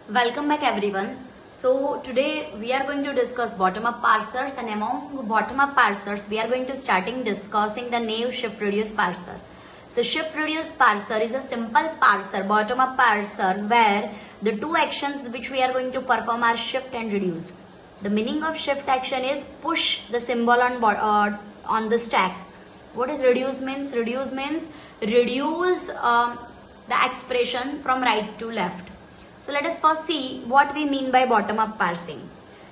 Welcome back everyone. So today we are going to discuss bottom-up parsers, and among bottom-up parsers we are going to starting discussing the naive shift reduce parser. So shift reduce parser is a simple parser, bottom-up parser, where the two actions which we are going to perform are shift and reduce. The meaning of shift action is push the symbol on the stack. What is reduce means? Reduce means reduce the expression from right to left. So let us first see what we mean by bottom-up parsing.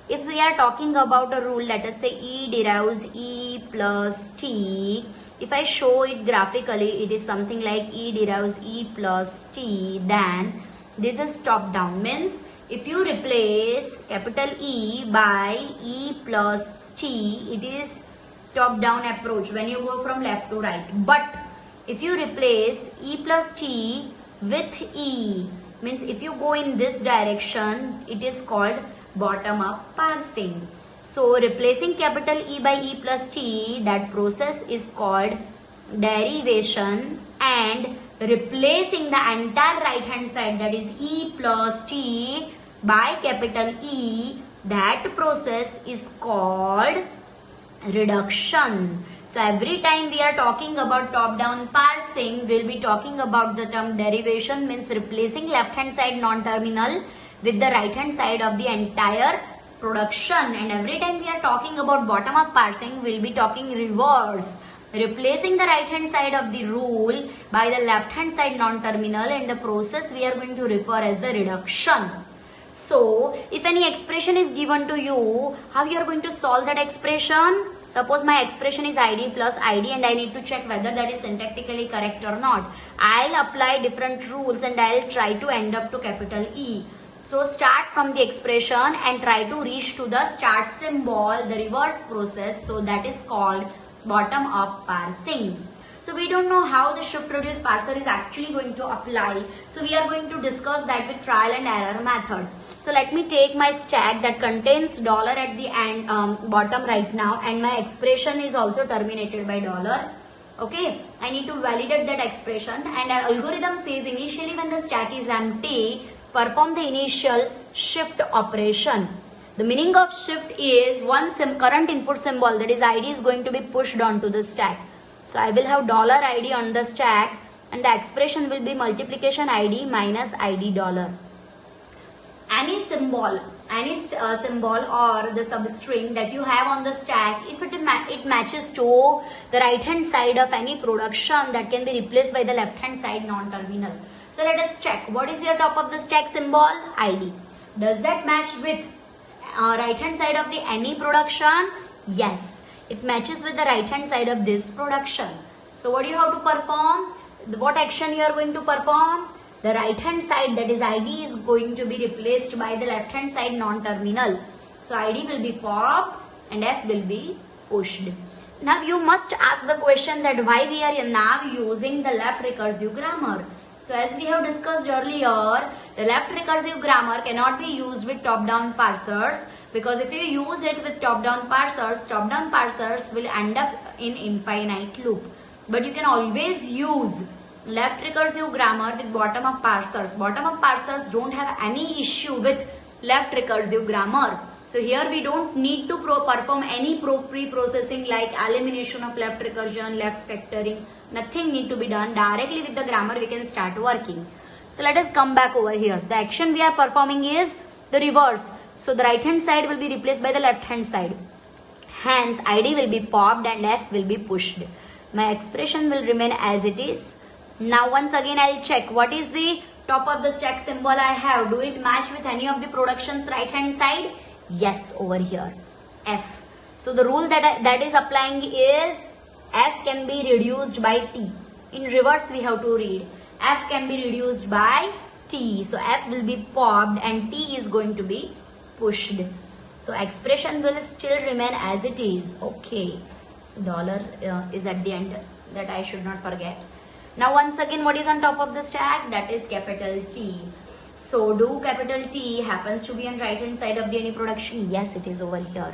If we are talking about a rule, let us say E derives E plus T. If I show it graphically, it is something like E derives E plus T. Then this is top-down, means if you replace capital E by E plus T, it is top-down approach when you go from left to right. But if you replace E plus T with E, means if you go in this direction, it is called bottom-up parsing. So replacing capital E by E plus T, that process is called derivation, and replacing the entire right hand side, that is E plus T, by capital E, that process is called reduction. So every time we are talking about top-down parsing, we'll be talking about the term derivation, means replacing left-hand side non-terminal with the right-hand side of the entire production. And every time we are talking about bottom-up parsing, we'll be talking reverse, replacing the right-hand side of the rule by the left-hand side non-terminal, and the process we are going to refer as the reduction. So, if any expression is given to you, how you are going to solve that expression? Suppose my expression is id plus id and I need to check whether that is syntactically correct or not. I'll apply different rules and I'll try to end up to capital E. So, start from the expression and try to reach to the start symbol, the reverse process. So, that is called bottom-up parsing. So we don't know how the shift reduce parser is actually going to apply. So we are going to discuss that with trial and error method. So let me take my stack that contains dollar at the end, bottom right now, and my expression is also terminated by dollar. Okay, I need to validate that expression, and our algorithm says initially when the stack is empty, perform the initial shift operation. The meaning of shift is one current input symbol, that is id, is going to be pushed onto the stack. So I will have dollar id on the stack, and the expression will be multiplication id minus id dollar. Any symbol or the substring that you have on the stack, if it matches to the right hand side of any production, that can be replaced by the left hand side non-terminal. So let us check. What is your top of the stack symbol? id. Does that match with right hand side of the any production? Yes. It matches with the right hand side of this production. So what do you have to perform? What action you are going to perform? The right hand side, that is id, is going to be replaced by the left hand side non-terminal. So id will be popped and f will be pushed. Now you must ask the question that why we are now using the left recursive grammar. So as we have discussed earlier, the left recursive grammar cannot be used with top-down parsers, because if you use it with top-down parsers will end up in infinite loop. But you can always use left recursive grammar with bottom-up parsers. Bottom-up parsers don't have any issue with left recursive grammar. So here we don't need to perform any pre-processing like elimination of left recursion, left factoring. Nothing need to be done. Directly with the grammar we can start working. So let us come back over here. The action we are performing is the reverse. So the right hand side will be replaced by the left hand side. Hence id will be popped and f will be pushed. My expression will remain as it is. Now once again I'll check what is the top of the stack symbol I have. Do it match with any of the production's right hand side? Yes, over here, f. So the rule that is applying is f can be reduced by t. In reverse we have to read f can be reduced by t. So f will be popped and t is going to be pushed. So expression will still remain as it is. Okay, dollar is at the end, that I should not forget. Now once again, what is on top of the stack? That is capital T. So do capital T happens to be on right hand side of the any production? Yes, it is over here.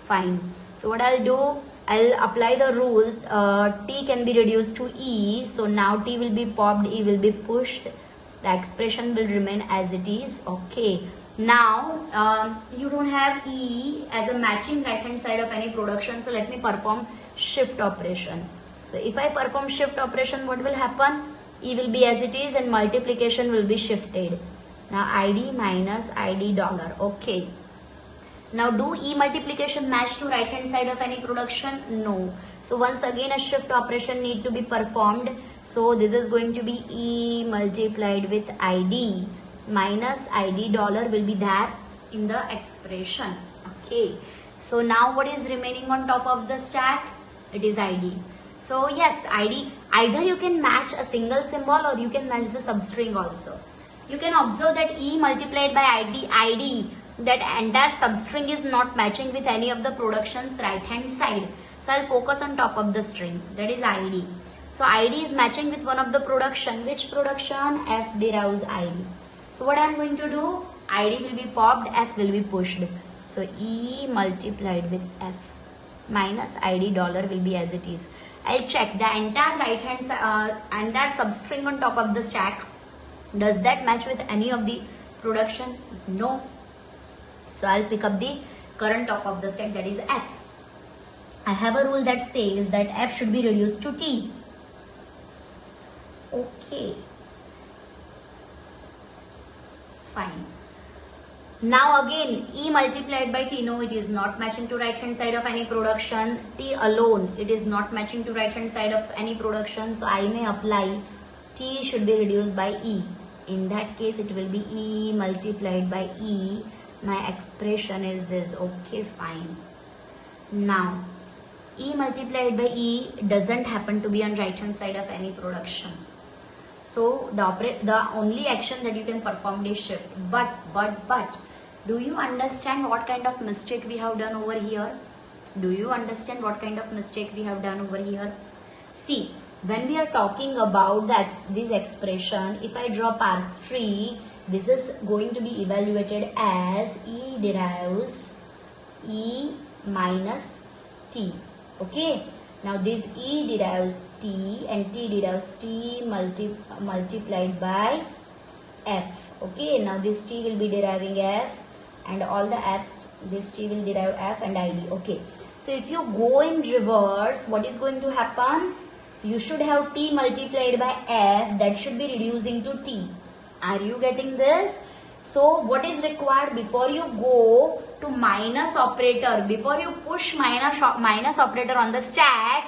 Fine. So what I'll do, I'll apply the rules. T can be reduced to E. So now T will be popped, E will be pushed. the expression will remain as it is. Okay, now you don't have E as a matching right hand side of any production, so let me perform shift operation. So if I perform shift operation, what will happen? E will be as it is and multiplication will be shifted. Now ID minus ID dollar. Okay, now do E multiplication match to right hand side of any production? No. So once again a shift operation need to be performed. So this is going to be E multiplied with ID minus ID dollar will be there in the expression. Okay. So now what is remaining on top of the stack? It is ID. So yes, ID, either you can match a single symbol or you can match the substring also. You can observe that E multiplied by ID, that entire substring is not matching with any of the production's right hand side. So I'll focus on top of the string, that is ID. So ID is matching with one of the production. Which production? F derives ID. So what I'm going to do? ID will be popped, F will be pushed. So E multiplied with F minus ID dollar will be as it is. I'll check the entire right hand entire substring on top of the stack. Does that match with any of the production? No. So I'll pick up the current top of the stack, that is F. I have a rule that says that F should be reduced to T. Okay. Fine. Now again, E multiplied by T, no, it is not matching to right hand side of any production. T alone, it is not matching to right hand side of any production. So I may apply T should be reduced by E. In that case, it will be E multiplied by E. My expression is this. Okay, fine. Now, E multiplied by E doesn't happen to be on right hand side of any production. So the only action that you can perform is shift. But do you understand what kind of mistake we have done over here? Do you understand what kind of mistake we have done over here? See, when we are talking about this expression, if I draw parse tree, this is going to be evaluated as E derives E minus T. Okay. Now this E derives T and T derives T multiplied by F. Okay. Now this T will be deriving F and all the F's, this T will derive F and ID. Okay. So if you go in reverse, what is going to happen? You should have T multiplied by F, that should be reducing to T. Are you getting this? So what is required before you go to minus operator, before you push minus operator on the stack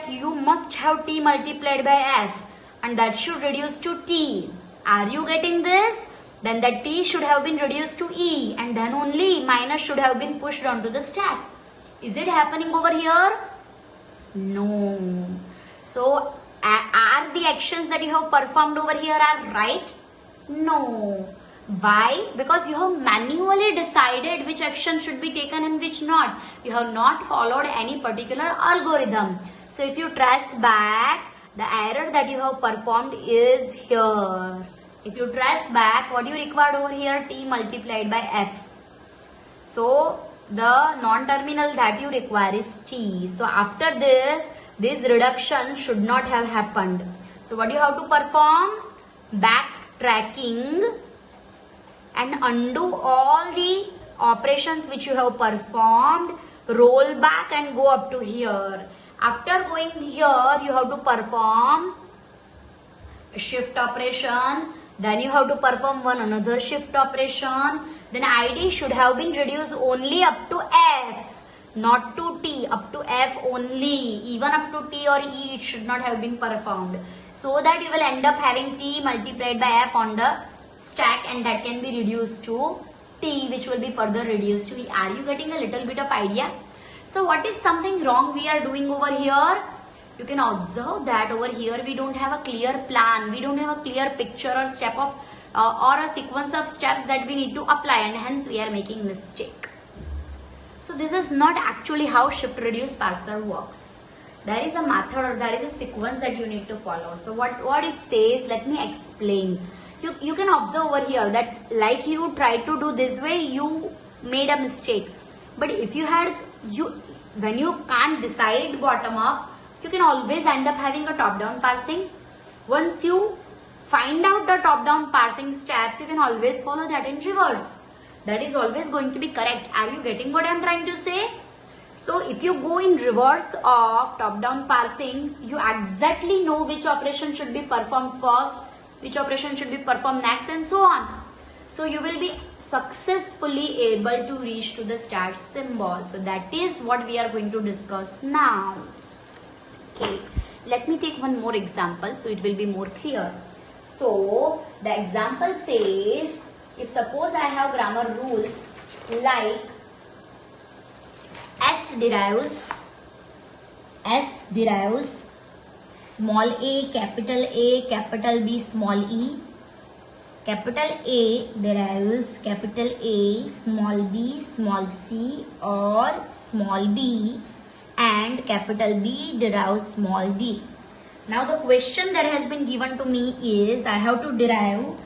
you must have T multiplied by F and that should reduce to T. Are you getting this? Then that T should have been reduced to E and then only minus should have been pushed onto the stack. Is it happening over here? No. So are the actions that you have performed over here are right? No. Why? Because you have manually decided which action should be taken and which not. You have not followed any particular algorithm. So if you trace back, the error that you have performed is here. If you trace back, what you required over here? T multiplied by F. So the non-terminal that you require is T. So after this reduction should not have happened. So what you have to perform? Backtracking and undo all the operations which you have performed, roll back and go up to here. After going here, you have to perform a shift operation. Then you have to perform another shift operation. Then ID should have been reduced only up to F, not to T, up to F only. Even up to T or E, it should not have been performed. So that you will end up having T multiplied by F on the stack and that can be reduced to T, which will be further reduced to E. Are you getting a little bit of idea? So what is something wrong we are doing over here? You can observe that over here we don't have a clear plan. We don't have a clear picture or step of or a sequence of steps that we need to apply and hence we are making mistake. So this is not actually how shift reduce parser works. There is a method or there is a sequence that you need to follow. So what it says, let me explain. You can observe over here that like you tried to do this way, you made a mistake. But if you had, when you can't decide bottom up, you can always end up having a top down parsing. Once you find out the top down parsing steps, you can always follow that in reverse. That is always going to be correct. Are you getting what I am trying to say? So if you go in reverse of top down parsing, you exactly know which operation should be performed first, which operation should be performed next, and so on. So you will be successfully able to reach to the start symbol. So that is what we are going to discuss now. Okay, let me take one more example so it will be more clear. So the example says, if suppose I have grammar rules like S derives small a, capital B, small e. Capital A derives capital A, small b, small c, or small b, and capital B derives small d. Now the question that has been given to me is, I have to derive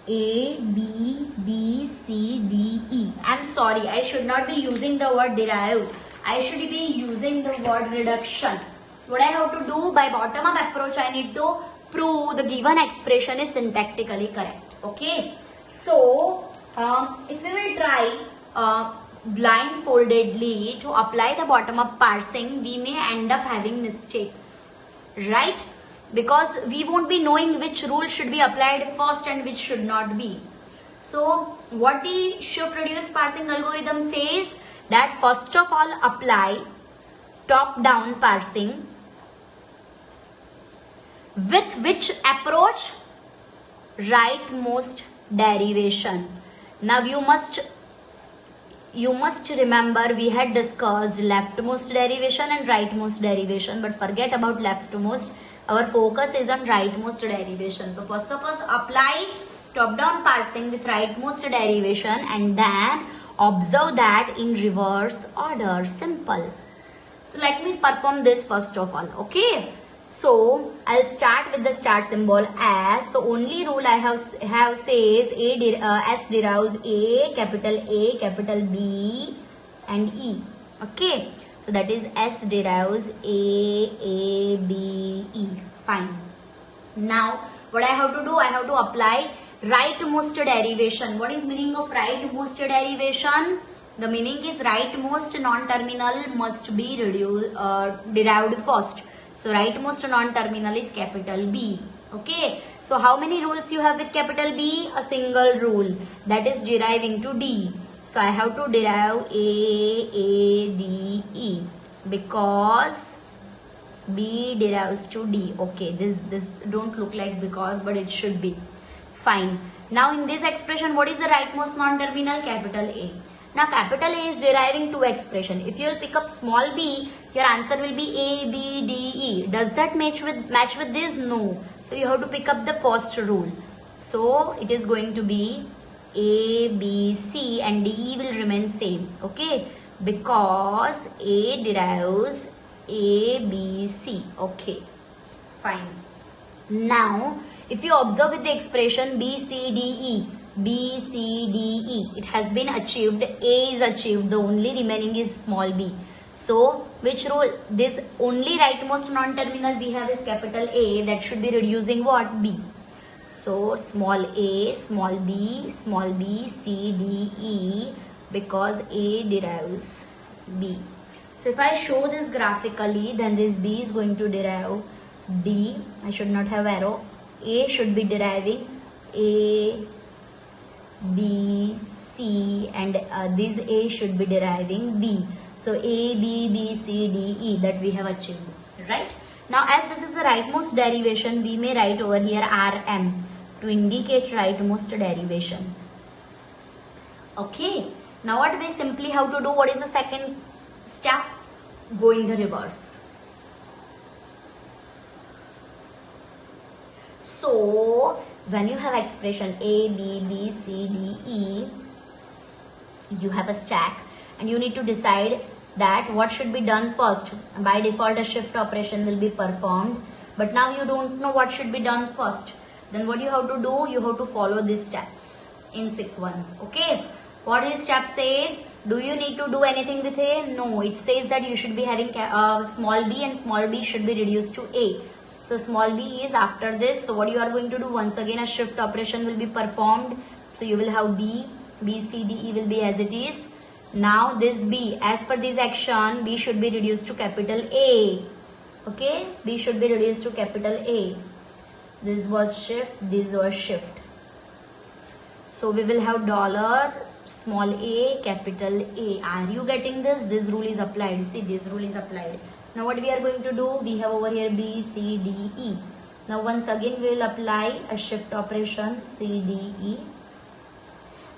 A, B, B, C, D, E. I'm sorry, I should not be using the word derive. I should be using the word reduction. What I have to do, by bottom up approach, I need to prove the given expression is syntactically correct. Okay, so if we will try blindfoldedly to apply the bottom up parsing, we may end up having mistakes, right? Because we won't be knowing which rule should be applied first and which should not be. So what the shift reduce parsing algorithm says, that first of all apply top down parsing. With which approach? Rightmost derivation. Now you must remember we had discussed leftmost derivation and rightmost derivation, but forget about leftmost. Our focus is on rightmost derivation. So first of all apply top down parsing with rightmost derivation and then observe that in reverse order. Simple. So let me perform this first of all. Okay. So I'll start with the start symbol as. The only rule I have says S derives A, capital B, and E. Okay. So that is S derives A, B, E. Fine. Now what I have to do? I have to apply rightmost derivation. What is meaning of rightmost derivation? The meaning is rightmost non-terminal must be derived first. So rightmost non-terminal is capital B. Okay. So how many rules you have with capital B? A single rule, that is deriving to D. So I have to derive A, D, E because B derives to D. Okay, this don't look like because, but it should be. Fine. Now in this expression, what is the rightmost non-terminal? Capital A. Now capital A is deriving two expression. If you will pick up small b, your answer will be A, B, D, E. Does that match with this? No. So you have to pick up the first rule. So it is going to be A, B, C, and D, E will remain same. Okay, because A derives A, B, C. Okay, fine. Now if you observe with the expression B, C, D, E, B, C, D, E, it has been achieved. A is achieved. The only remaining is small b. So which rule? This only rightmost non-terminal we have is capital A. That should be reducing what? B. So small a, small b, C, D, E, because A derives B. So if I show this graphically, then this B is going to derive D. I should not have arrow. A should be deriving A, B, C, and this A should be deriving B. So A, B, C, D, E, that we have achieved, right? Now as this is the rightmost derivation, we may write over here RM to indicate rightmost derivation. Okay. Now what we simply have to do? What is the second step? Go in the reverse. So when you have expression A, B, C, D, E, you have a stack and you need to decide that what should be done first. By default a shift operation will be performed, but now you don't know what should be done first. Then what you have to do? You have to follow these steps in sequence. Okay. What this step says? Do you need to do anything with A? No. It says that you should be having small b and small b should be reduced to A. So small b is after this. So what you are going to do, once again a shift operation will be performed. So you will have b, c, d, e will be as it is. Now this b, as per this action, b should be reduced to capital A. Okay, b should be reduced to capital A. This was shift, this was shift. So we will have dollar small a capital A. Are you getting this? This rule is applied. See, this rule is applied. Now what we are going to do, we have over here B, C, D, E. Now once again we will apply a shift operation C, D, E.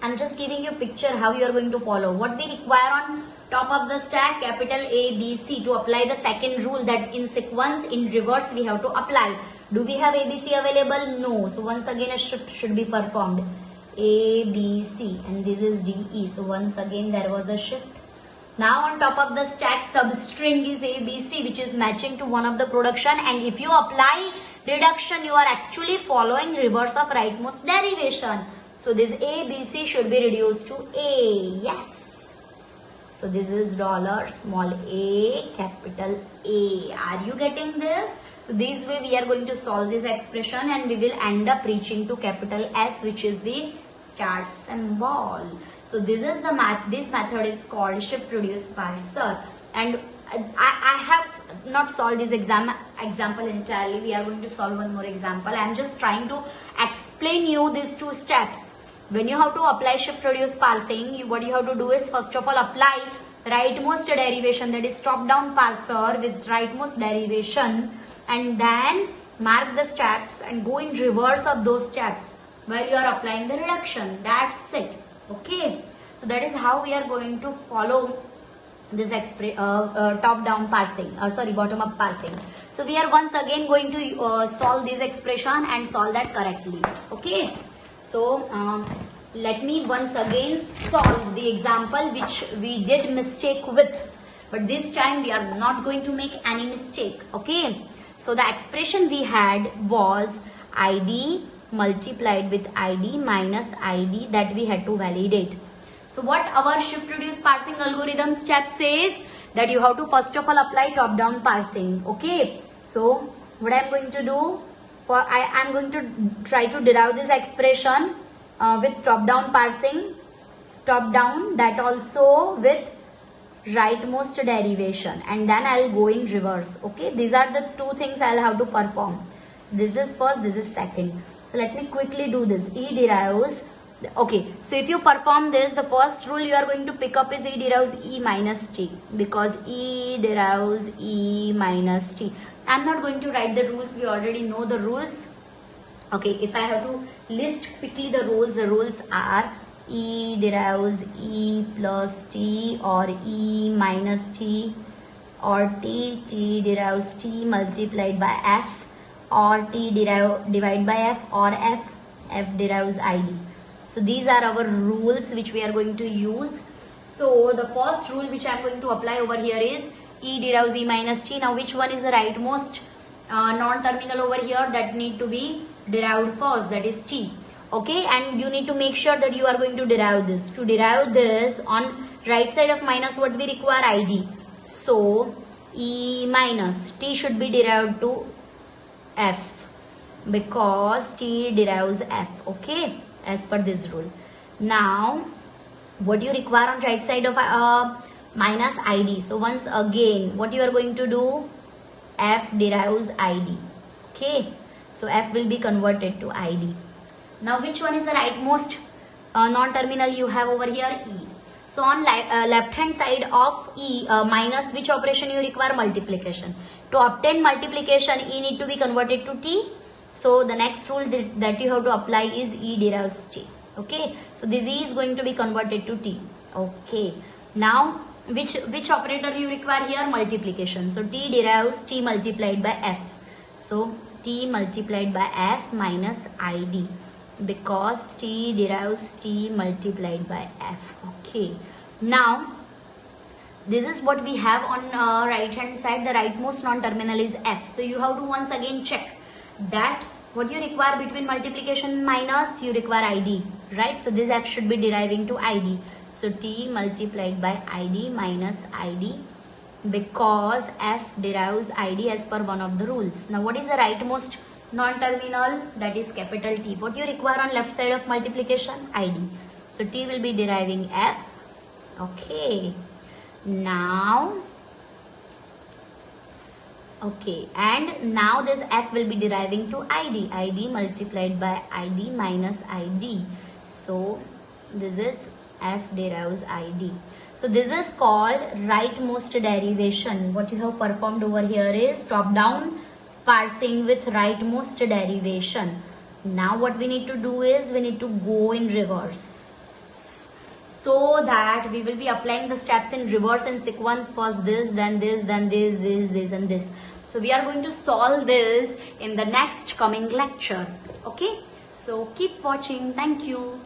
I'm just giving you a picture how you are going to follow. What we require on top of the stack, capital A, B, C, to apply the second rule, that in sequence, in reverse we have to apply. Do we have A, B, C available? No. So once again a shift should be performed. A, B, C, and this is D, E. So once again there was a shift. Now on top of the stack, substring is A, B, C, which is matching to one of the production, and if you apply reduction, you are actually following reverse of rightmost derivation. So this A, B, C should be reduced to A. Yes. So this is dollar small a capital A. Are you getting this? So this way we are going to solve this expression, and we will end up reaching to capital S, which is the start symbol. So this is the this method is called shift reduce parser, and I have not solved this example entirely. We are going to solve one more example. I am just trying to explain you these two steps. When you have to apply shift reduce parsing, what you have to do is first of all apply rightmost derivation, that is top down parser with rightmost derivation, and then mark the steps and go in reverse of those steps while you are applying the reduction. That's it. Okay, so that is how we are going to follow this top down parsing, bottom up parsing. So we are once again going to solve this expression and solve that correctly. Okay, so let me once again solve the example which we did mistake with, but this time we are not going to make any mistake. Okay, so the expression we had was id multiplied with id minus id, that we had to validate. So what our shift reduce parsing algorithm step says, that you have to first of all apply top down parsing. Okay, so what I am going to do, I am going to try to derive this expression with top down parsing, top down, that also with rightmost derivation, and then I will go in reverse. Okay, these are the two things I will have to perform. This is first, this is second. So let me quickly do this. E derives. Okay, so if you perform this, the first rule you are going to pick up is E derives E minus T, because E derives E minus T. I am not going to write the rules, we already know the rules. Okay, if I have to list quickly the rules are E derives E plus T, or E minus T, or T derives T multiplied by F, or T divide by F, or F derives ID. So these are our rules which we are going to use. So the first rule which I am going to apply over here is E derives E minus T. Now which one is the rightmost non-terminal over here that need to be derived first, that is T. Okay, and you need to make sure that you are going to derive this. To derive this, on right side of minus, what we require? ID. So E minus T should be derived to F, because T derives F. Okay, as per this rule. Now what you require on right side of minus ID. So once again what you are going to do, F derives ID. Okay, so F will be converted to ID. Now which one is the rightmost non-terminal you have over here? E. So on left hand side of E minus, which operation you require? Multiplication. To obtain multiplication, E need to be converted to T. So the next rule that you have to apply is E derives T. Okay, so this E is going to be converted to T. Okay, now which operator you require here? Multiplication. So T derives T multiplied by F. So T multiplied by F minus ID, because T derives T multiplied by F. Okay, now this is what we have on right hand side. The rightmost non-terminal is F. So you have to once again check that what you require between multiplication minus, you require ID, right? So this F should be deriving to ID. So T multiplied by ID minus ID, because f derives id as per one of the rules. Now what is the rightmost non-terminal? That is capital T. What you require on left side of multiplication? id. So t will be deriving f. Okay. Now, okay, and now this f will be deriving to id. id multiplied by id minus id. So this is f derives id. So this is called rightmost derivation. What you have performed over here is top down parsing with rightmost derivation. Now what we need to do is we need to go in reverse, so that we will be applying the steps in reverse and sequence. First this, then this, then this and this. So we are going to solve this in the next coming lecture. Okay, so keep watching. Thank you.